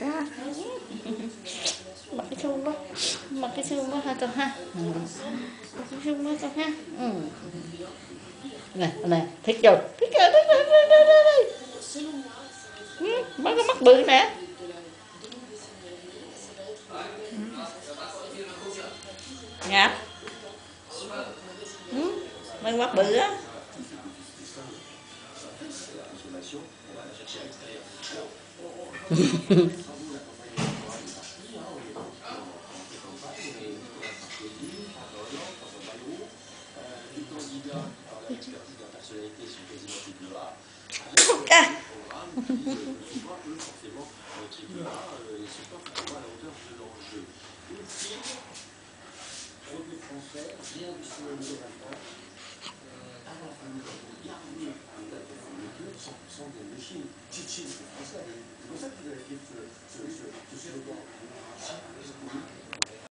ha. Mặc cái xương đó, mặc cái xương đó ha con ha. Mặc cái xương đó con ha. Nè, thích chưa? Thích chưa? Đây. Mấy cái mắt bự nè. Ngáp. Mấy mắt bự á. Des machines, c'est pour ça que vous avez fait ce slogan.